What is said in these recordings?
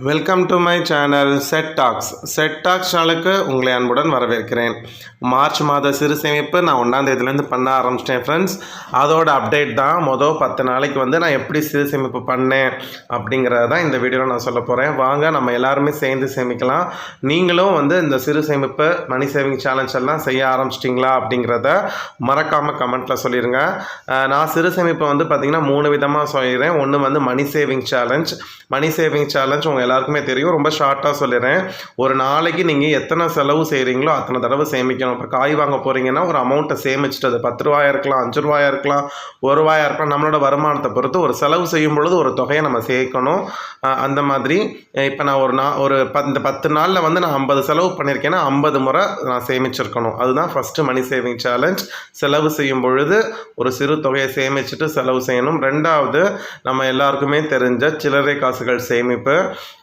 Welcome to my channel set tax சேனலுக்கு உங்களை அன்புடன் வரவேற்கிறேன். மார்ச் மாத சிறு சேமிப்பு நான் 1ஆம் தேதியிலேருந்து பண்ண ஆரம்பிச்சிட்டேன் ஃப்ரெண்ட்ஸ். அதோட அப்டேட் தான். மொதல் 10 நாளைக்கு வந்து நான் எப்படி சிறு சேமிப்பு பண்ணேன் அப்படிங்கிறத தான் இந்த வீடியோவில் நான் சொல்ல போகிறேன். வாங்க நம்ம எல்லாருமே சேர்ந்து சேமிக்கலாம். நீங்களும் வந்து இந்த சிறு சேமிப்பு மணி சேவிங் சேலஞ்ச் எல்லாம் செய்ய ஆரம்பிச்சிட்டிங்களா அப்படிங்கிறத மறக்காமல் கமெண்ட்டில் சொல்லிடுங்க. நான் சிறு சேமிப்பை வந்து பார்த்திங்கன்னா 3 விதமாக சொல்லிடுறேன். ஒன்று வந்து மணி சேவிங் சேலஞ்ச் உங்கள் எல்லாருக்குமே தெரியும். ரொம்ப ஷார்ட்டாக சொல்லிடுறேன். ஒரு நாளைக்கு நீங்கள் எத்தனை செலவு செய்கிறீங்களோ அத்தனை தடவை சேமிக்கணும். இப்போ காய் வாங்க போகிறீங்கன்னா ஒரு அமௌண்ட்டை சேமிச்சுட்டு, அது 10 ரூபாயாக இருக்கலாம், 5 ரூபாயாக இருக்கலாம், 1 ரூபாயாக இருக்கலாம். நம்மளோட வருமானத்தை பொறுத்து ஒரு செலவு செய்யும் பொழுது ஒரு தொகையை நம்ம சேர்க்கணும். அந்த மாதிரி இப்போ நான் இந்த 10 நாளில் வந்து நான் 50 செலவு பண்ணியிருக்கேன்னா 50 முறை நான் சேமிச்சிருக்கணும். அதுதான் ஃபஸ்ட்டு மணி சேவிங் சேலஞ்ச். செலவு செய்யும் பொழுது ஒரு சிறு தொகையை சேமிச்சுட்டு செலவு செய்யணும். ரெண்டாவது, நம்ம எல்லாருக்குமே தெரிஞ்ச சில்லறை காசுகள் சேமிப்பு.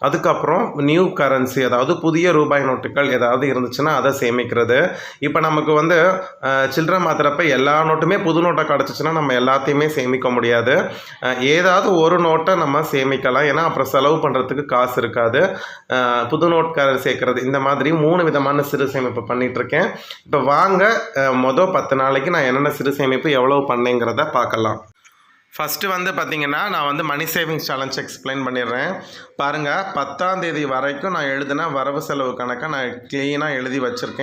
அதுக்கப்புறம் நியூ கரன்சி, அதாவது புதிய ரூபாய் நோட்டுகள் ஏதாவது இருந்துச்சுன்னா அதை சேமிக்கிறது. இப்போ நமக்கு வந்து சில்லறை மாத்திரப்ப எல்லா நோட்டுமே புது நோட்டை கிடச்சிச்சின்னா நம்ம எல்லாத்தையுமே சேமிக்க முடியாது. ஏதாவது ஒரு நோட்டை நம்ம சேமிக்கலாம், ஏன்னா அப்புறம் செலவு பண்ணுறதுக்கு காசு இருக்காது. புது நோட் சேர்க்கறது, இந்த மாதிரி 3 விதமான சிறு சேமிப்பு பண்ணிகிட்ருக்கேன். இப்போ வாங்க மொதல் 10 நாளைக்கு நான் என்னென்ன சிறு சேமிப்பு எவ்வளோ பண்ணேங்கிறத பார்க்கலாம். ஃபஸ்ட்டு வந்து பார்த்திங்கன்னா நான் வந்து மணி சேவிங்ஸ் சேலஞ்ச் எக்ஸ்பிளைன் பண்ணிடுறேன். பாருங்கள், 10ஆம் தேதி வரைக்கும் நான் எழுதின வரவு செலவு கணக்கை நான் க்ளீனாக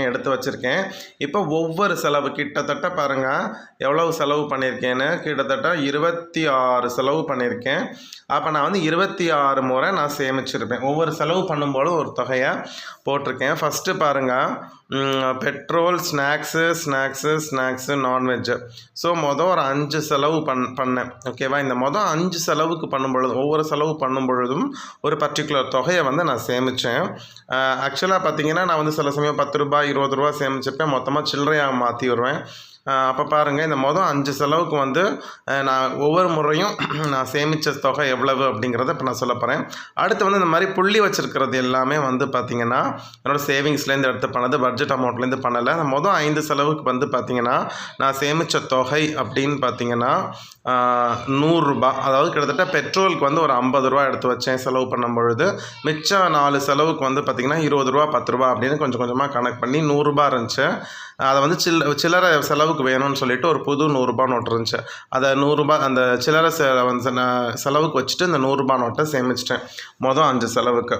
எடுத்து வச்சுருக்கேன். இப்போ ஒவ்வொரு செலவு கிட்டத்தட்ட பாருங்கள் எவ்வளவு செலவு பண்ணியிருக்கேன்னு. கிட்டத்தட்ட 26 செலவு பண்ணியிருக்கேன். அப்போ நான் வந்து 26 முறை நான் சேமிச்சிருப்பேன். ஒவ்வொரு செலவு பண்ணும்போது ஒரு தொகையை போட்டிருக்கேன். ஃபஸ்ட்டு பாருங்கள், பெட்ரோல், ஸ்நாக்ஸு, நான்வெஜ்ஜு. ஸோ மொதல் ஒரு 5 செலவு பண்ணேன். ஓகேவா? இந்த மொதல் 5 செலவுக்கு பண்ணும்பொழுது, ஒவ்வொரு செலவு பண்ணும் பொழுதும் ஒரு பர்டிகுலர் தொகையை வந்து நான் சேமித்தேன். ஆக்சுவலாக பார்த்தீங்கன்னா நான் வந்து சில சமயம் 10 ரூபாய் 20 ரூபா சேமிச்சிருப்பேன். மொத்தமாக சில்லறையாக மாற்றி வருவேன். அப்போ பாருங்கள், இந்த மொதல் 5 செலவுக்கு வந்து நான் ஒவ்வொரு முறையும் நான் சேமித்த தொகை எவ்வளவு அப்படிங்கிறத இப்போ நான் சொல்ல போகிறேன். அடுத்து வந்து இந்த மாதிரி புள்ளி வச்சுருக்கிறது எல்லாமே வந்து பார்த்திங்கன்னா என்னோடய சேவிங்ஸ்லேருந்து எடுத்து பண்ணது, பட்ஜெட் அமௌண்ட்லேருந்து பண்ணலை. அந்த மொதல் 5 செலவுக்கு வந்து பார்த்திங்கன்னா நான் சேமித்த தொகை அப்படின்னு பார்த்திங்கன்னா 100 ரூபா. அதாவது கிட்டத்தட்ட பெட்ரோலுக்கு வந்து ஒரு 50 ரூபா எடுத்து வச்சேன் செலவு பண்ணும் பொழுது. மிச்சம் 4 செலவுக்கு வந்து பார்த்திங்கன்னா 20 ரூபா 10 ரூபா அப்படின்னு கொஞ்சம் கொஞ்சமாக கணக்கு பண்ணி 100 ரூபா இருந்துச்சு. அதை வந்து சில்லறை செலவுக்கு வேணும்னு சொல்லிட்டு ஒரு புது 100 ரூபா நோட்டு இருந்துச்சு. அதை 100 ரூபா அந்த சில்லறை செலவுக்கு வச்சுட்டு இந்த 100 ரூபா நோட்டை சேமிச்சிட்டேன் மொதல் 5 செலவுக்கு.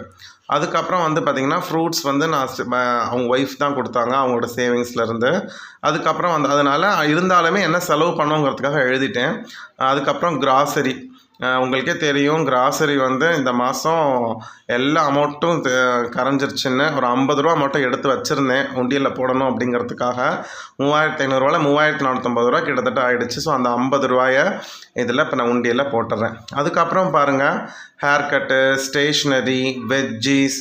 அதுக்கப்புறம் வந்து பார்த்திங்கன்னா ஃப்ரூட்ஸ் வந்து அவங்க ஒய்ஃப் தான் கொடுத்தாங்க அவங்களோட சேவிங்ஸ்லேருந்து. அதுக்கப்புறம் வந்து அதனால் இருந்தாலுமே என்ன செலவு பண்ணோங்கிறதுக்காக எழுதிட்டேன். அதுக்கப்புறம் கிராசரி, உங்களுக்கே தெரியும், கிராசரி வந்து இந்த மாதம் எல்லா அமௌண்ட்டும் கரைஞ்சிருச்சுன்னு ஒரு 50 ரூபா மட்டும் எடுத்து வச்சுருந்தேன் உண்டியலில் போடணும் அப்படிங்கிறதுக்காக. 3500 ரூபாயில் 3450 ரூபா கிட்டத்தட்ட ஆகிடுச்சு. ஸோ அந்த 50 ரூபாயை இதில் இப்போ நான் உண்டியலில் போட்டுறேன். அதுக்கப்புறம் பாருங்கள், hair cut, stationery, veggies,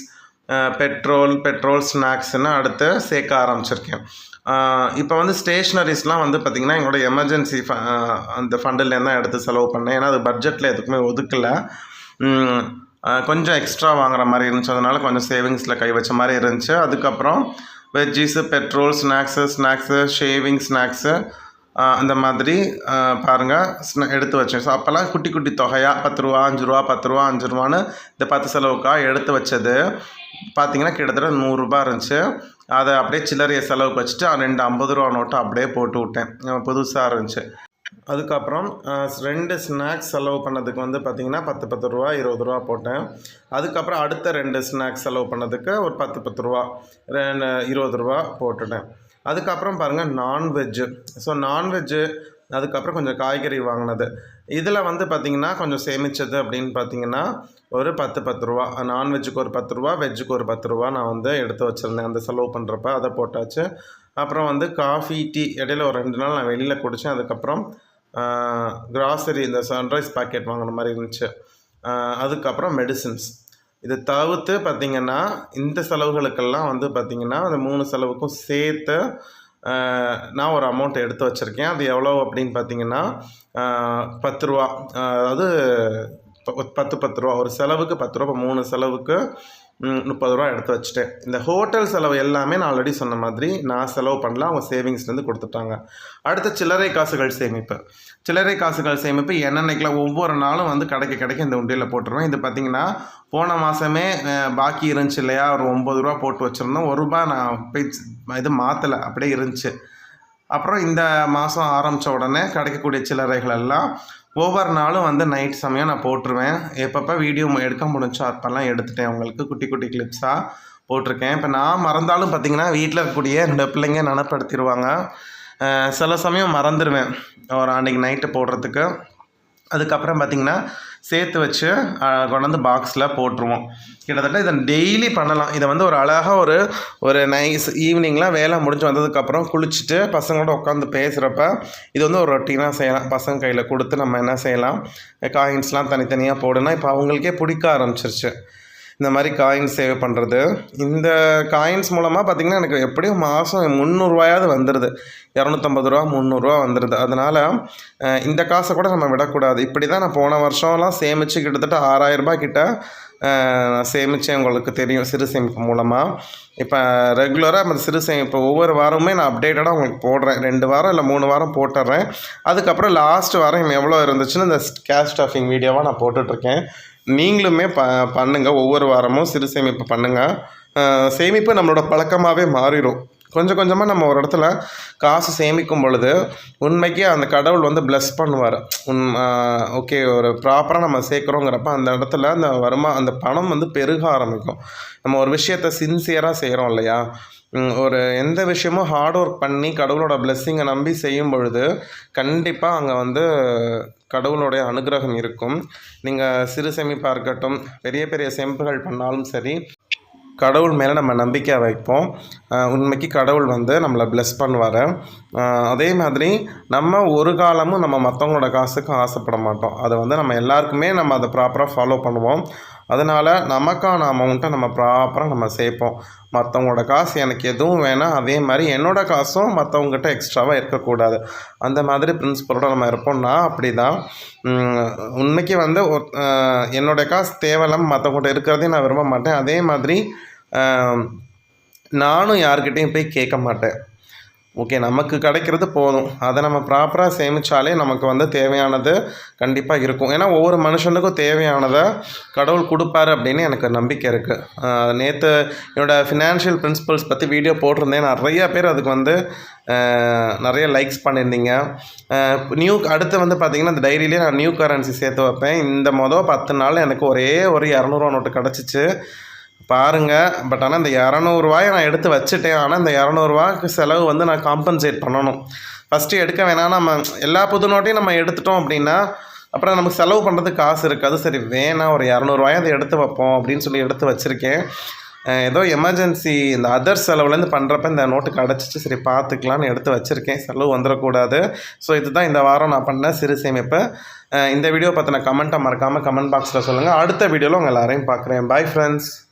petrol, ஸ்நாக்ஸ்ன்னு அடுத்து சேர்க்க ஆரம்பிச்சிருக்கேன். இப்போ வந்து ஸ்டேஷ்னரிஸ்லாம் வந்து பார்த்திங்கன்னா எங்களோட எமர்ஜென்சி அந்த ஃபண்டிலேருந்து தான் எடுத்து செலவு பண்ணேன். ஏன்னா அது பட்ஜெட்டில் எதுக்குமே ஒதுக்கலை. கொஞ்சம் எக்ஸ்ட்ரா வாங்குற மாதிரி இருந்துச்சு, அதனால் கொஞ்சம் சேவிங்ஸில் கை வச்ச மாதிரி இருந்துச்சு. அதுக்கப்புறம் veggies, petrol, snacks, shaving snacks, அந்த மாதிரி பாருங்கள் எடுத்து வச்சேன். ஸோ அப்போல்லாம் குட்டி குட்டி தொகையாக 10 ரூபா 5 ரூபா 10 ரூபா 5 ரூபான்னு இந்த 10 செலவுக்காக எடுத்து வச்சது பார்த்திங்கன்னா கிட்டத்தட்ட 100 ரூபா இருந்துச்சு. அதை அப்படியே சில்லறையை செலவுக்கு வச்சுட்டு 2 50 ரூபா நோட்டை அப்படியே போட்டு விட்டேன். புதுசாக இருந்துச்சு. அதுக்கப்புறம் 2 ஸ்நாக்ஸ் செலவு பண்ணதுக்கு வந்து பார்த்திங்கன்னா 10 ரூபா 20 ரூபா போட்டேன். அதுக்கப்புறம் அடுத்த 2 ஸ்நாக்ஸ் செலவு பண்ணதுக்கு ஒரு 10 ரூபா 20 ரூபா போட்டுட்டேன். அதுக்கப்புறம் பாருங்கள் நான்வெஜ்ஜு, அதுக்கப்புறம் கொஞ்சம் காய்கறி வாங்கினது. இதில் வந்து பார்த்திங்கன்னா கொஞ்சம் சேமித்தது அப்படின்னு பார்த்திங்கன்னா ஒரு 10 ரூபா. நான்வெஜ்ஜுக்கு ஒரு 10 ரூபா, வெஜ்ஜுக்கு ஒரு 10 ரூபா நான் வந்து எடுத்து வச்சுருந்தேன் அந்த செலவு பண்ணுறப்ப. அதை போட்டாச்சு. அப்புறம் வந்து காஃபி, டீ இடையில ஒரு 2 நாள் நான் வெளியில் குடித்தேன். அதுக்கப்புறம் கிராசரி, இந்த சன்ரைஸ் பாக்கெட் வாங்கின மாதிரி இருந்துச்சு. அதுக்கப்புறம் மெடிசின்ஸ். இதை தவிர்த்து பார்த்திங்கன்னா இந்த செலவுகளுக்கெல்லாம் வந்து பார்த்திங்கன்னா அந்த 3 செலவுக்கும் சேர்த்து நான் ஒரு அமௌண்ட் எடுத்து வச்சுருக்கேன். அது எவ்வளோ அப்படின்னு பார்த்திங்கன்னா 10 ரூபா. அதாவது 10 ரூபா ஒரு செலவுக்கு 10 ரூபா. 3 செலவுக்கு 30 ரூபா எடுத்து வச்சுட்டேன். இந்த ஹோட்டல் செலவு எல்லாமே நான் ஆல்ரெடி சொன்ன மாதிரி நான் செலவு பண்ணல, அவங்க சேவிங்ஸ்லேருந்து கொடுத்துட்டாங்க. அடுத்து சில்லறை காசுகள் சேமிப்பு. சில்லறை காசுகள் சேமிப்பு என்னென்னைக்கெலாம் ஒவ்வொரு நாளும் வந்து கிடைக்க இந்த உண்டியலில் போட்டுருவேன். இது பார்த்திங்கன்னா போன மாதமே பாக்கி இருந்துச்சு இல்லையா, ஒரு 9 ரூபா போட்டு வச்சுருந்தோம். ₹1 நான் போய் இது மாற்றலை, அப்படியே இருந்துச்சு. அப்புறம் இந்த மாதம் ஆரம்பித்த உடனே கிடைக்கக்கூடிய சில்லறைகள் எல்லாம் ஒவ்வொரு நாளும் வந்து நைட் சமயம் நான் போட்டுருவேன். எப்பப்போ வீடியோ எடுக்க முடிஞ்சோ அப்போல்லாம் எடுத்துட்டேன், உங்களுக்கு குட்டி குட்டி கிளிப்ஸாக போட்டிருக்கேன். இப்போ நான் மறந்தாலும் பார்த்திங்கன்னா வீட்டில் இருக்கக்கூடிய 2 பிள்ளைங்க நினைப்படுத்திடுவாங்க. சில சமயம் மறந்துடுவேன் ஒரு அன்றைக்கி நைட்டு போடுறதுக்கு. அதுக்கப்புறம் பார்த்திங்கன்னா சேர்த்து வச்சு கொண்டாந்து பாக்ஸில் போட்டுருவோம். கிட்டத்தட்ட இதை டெய்லி பண்ணலாம். இதை வந்து ஒரு அழகாக ஒரு நைஸ் ஈவினிங்லாம் வேலை முடிஞ்சு வந்ததுக்கப்புறம் குளிச்சுட்டு பசங்களோட உட்காந்து பேசுகிறப்ப இது வந்து ஒரு ரொட்டீனாக செய்யலாம். பசங்க கையில் கொடுத்து நம்ம என்ன செய்யலாம், காயின்ஸ்லாம் தனித்தனியாக போடணும். இப்போ அவங்களுக்கே பிடிக்க ஆரம்பிச்சிருச்சு இந்த மாதிரி காயின்ஸ் சேவ் பண்ணுறது. இந்த காயின்ஸ் மூலமாக பார்த்திங்கன்னா எனக்கு எப்படியும் மாதம் 300 ரூபாயாவது வந்துடுது. 250 ரூபா 300 ரூபா வந்துடுது. அதனால் இந்த காசை கூட நம்ம விடக்கூடாது. இப்படி தான் நான் போன வருஷம்லாம் சேமித்து கிட்டத்தட்ட 6000 ரூபாய் கிட்ட சேமித்தேன். உங்களுக்கு தெரியும், சிறு சேமிப்பு மூலமாக. இப்போ ரெகுலராக அந்த சிறு சேமிப்பு ஒவ்வொரு வாரமுமே நான் அப்டேட்டடாக உங்களுக்கு போடுறேன். 2 வாரம் இல்லை 3 வாரம் போட்டுடுறேன். அதுக்கப்புறம் லாஸ்ட் வாரம் எவ்வளோ இருந்துச்சுன்னு இந்த கேஷ் ஸ்டஃபிங் வீடியோவாக நான் போட்டுட்ருக்கேன். நீங்களுமே பண்ணுங்கள். ஒவ்வொரு வாரமும் சிறு சேமிப்பு பண்ணுங்கள். சேமிப்பு நம்மளோட பழக்கமாகவே மாறிடும். கொஞ்சம் கொஞ்சமாக நம்ம ஒரு இடத்துல காசு சேமிக்கும் பொழுது உண்மைக்கே அந்த கடவுள் வந்து ப்ளஸ் பண்ணுவார். ஓகே, ஒரு ப்ராப்பராக நம்ம சேர்க்குறோங்கிறப்ப அந்த இடத்துல அந்த பணம் வந்து பெருக ஆரம்பிக்கும். நம்ம ஒரு விஷயத்தை சின்சியராக செய்கிறோம் இல்லையா, ஒரு எந்த விஷயமும் ஹார்ட் ஒர்க் பண்ணி கடவுளோட பிளெஸ்ஸிங்கை நம்பி செய்யும் பொழுது கண்டிப்பாக அங்கே வந்து கடவுளுடைய அனுகிரகம் இருக்கும். நீங்கள் சிறு சேமிப்பாக இருக்கட்டும், பெரிய பெரிய சேமிப்புகள் பண்ணாலும் சரி, கடவுள் மேலே நம்ம நம்பிக்கை வைப்போம். உண்மைக்கு கடவுள் வந்து நம்மளை ப்ளெஸ் பண்ணுவார். அதே மாதிரி நம்ம ஒரு காலமும் நம்ம மற்றவங்களோட காசுக்கு ஆசைப்பட மாட்டோம். அதை வந்து நம்ம எல்லாருக்குமே நம்ம அதை ப்ராப்பராக ஃபாலோ பண்ணுவோம். அதனால் நமக்கான அமௌண்ட்டை நம்ம ப்ராப்பராக நம்ம சேர்ப்போம். மற்றவங்களோட காசு எனக்கு எதுவும் வேணாம், அதே மாதிரி என்னோடய காசும் மற்றவங்ககிட்ட எக்ஸ்ட்ராவாக இருக்கக்கூடாது. அந்த மாதிரி பிரின்சிபலோடு நம்ம இருப்போம்னா அப்படி தான். உண்மைக்கு வந்து என்னோடய காசு தேவையில்லாமல் மற்றவங்ககிட்ட இருக்கிறதையும் நான் விரும்ப மாட்டேன். அதே மாதிரி நானும் யார்கிட்டையும் போய் கேட்க மாட்டேன். ஓகே, நமக்கு கிடைக்கிறது போதும். அதை நம்ம ப்ராப்பராக சேமித்தாலே நமக்கு வந்து தேவையானது கண்டிப்பாக இருக்கும். ஏன்னா ஒவ்வொரு மனுஷனுக்கும் தேவையானதை கடவுள் கொடுப்பாரு அப்படின்னு எனக்கு நம்பிக்கை இருக்குது. நேற்று என்னோடய ஃபினான்ஷியல் பிரின்சிபல்ஸ் பற்றி வீடியோ போட்டிருந்தேன். நிறைய பேர் அதுக்கு வந்து நிறைய லைக்ஸ் பண்ணியிருந்தீங்க. அடுத்து வந்து பார்த்திங்கன்னா இந்த டைரியிலே நான் நியூ கரன்சி சேர்த்து வைப்பேன். இந்த 10 நாள் எனக்கு ஒரே ஒரு 200 ரூபா நோட்டு கிடச்சிச்சு பாருங்கள். பட் ஆனால் இந்த 200 ரூபாயை நான் எடுத்து வச்சுட்டேன். ஆனால் இந்த 200 ரூபாய்க்கு செலவு வந்து நான் காம்பன்சேட் பண்ணணும். ஃபஸ்ட்டு எடுக்க வேணாம், நம்ம எல்லா புது நோட்டையும் நம்ம எடுத்துட்டோம் அப்படின்னா அப்புறம் நமக்கு செலவு பண்ணுறதுக்கு காசு இருக்காது. சரி வேணாம், ஒரு 200 ரூபாயை அதை எடுத்து வைப்போம் அப்படின்னு சொல்லி எடுத்து வச்சுருக்கேன். ஏதோ எமர்ஜென்சி இந்த அதர் செலவுலேருந்து பண்ணுறப்ப இந்த நோட்டு கிடச்சிச்சு, சரி பார்த்துக்கலான்னு எடுத்து வச்சுருக்கேன். செலவு வந்துடக்கூடாது. ஸோ இதுதான் இந்த வாரம் நான் பண்ண சிறு சேமிப்பு. இந்த வீடியோ பற்றின கமெண்ட்டை மறக்காமல் கமெண்ட் பாக்ஸில் சொல்லுங்கள். அடுத்த வீடியோவில் உங்கள் எல்லாரையும் பார்க்குறேன். Bye friends.